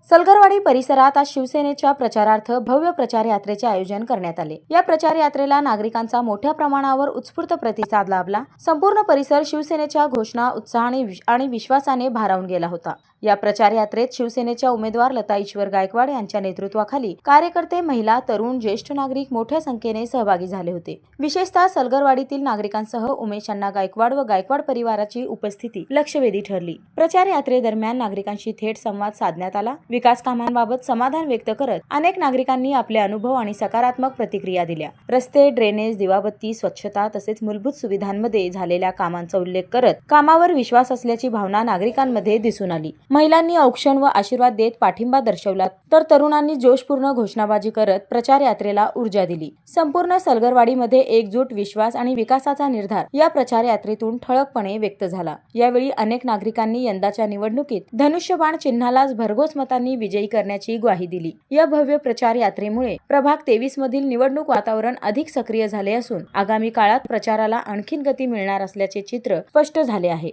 सलगरवाडी परिसरात आज शिवसेनेच्या प्रचारार्थ भव्य प्रचार यात्रेचे आयोजन करण्यात आले। या प्रचार यात्रेला नागरिकांचा मोठ्या प्रमाणावर उत्स्फूर्त प्रतिसाद लाभला। संपूर्ण परिसर शिवसेनेच्या घोषणा, उत्साहाने आणि विश्वासाने भारावून गेला होता। या प्रचार यात्रेत शिवसेनेच्या उमेदवार लता ईश्वर गायकवाड यांच्या नेतृत्वाखाली कार्यकर्ते, महिला, तरुण, ज्येष्ठ नागरिक मोठ्या संख्येने सहभागी झाले होते। विशेषतः सलगरवाडीतील नागरिकांसह उमेश अण्णा गायकवाड व गायकवाड परिवाराची उपस्थिती लक्षवेधी ठरली। प्रचार यात्रेदरम्यान नागरिकांशी थेट संवाद साधण्यात आला। विकास कामांबाबत समाधान व्यक्त करत अनेक नागरिकांनी आपले अनुभव आणि सकारात्मक प्रतिक्रिया दिल्या। रस्ते, ड्रेनेज, दिवाबत्ती, स्वच्छता तसेच मूलभूत सुविधांमध्ये झालेल्या कामांचा उल्लेख करत कामावर विश्वास असल्याची भावना नागरिकांमध्ये दिसून आली। महिलांनी औक्षण व आशीर्वाद देत पाठिंबा दर्शवला, तर तरुणांनी जोशपूर्ण घोषणाबाजी करत प्रचार यात्रेला ऊर्जा दिली। संपूर्ण सलगरवाडीमध्ये एकजूट, विश्वास आणि विकासाचा निर्धार या प्रचार यात्रेतून ठळकपणे व्यक्त झाला। यावेळी अनेक नागरिकांनी यंदाच्या निवडणुकीत धनुष्यबाण चिन्हालाच भरघोस मतांनी विजयी करण्याची ग्वाही दिली। या भव्य प्रचार यात्रेमुळे प्रभाग 23 मधील निवडणूक वातावरण अधिक सक्रिय झाले असून आगामी काळात प्रचाराला आणखीन गती मिळणार असल्याचे चित्र स्पष्ट झाले आहे।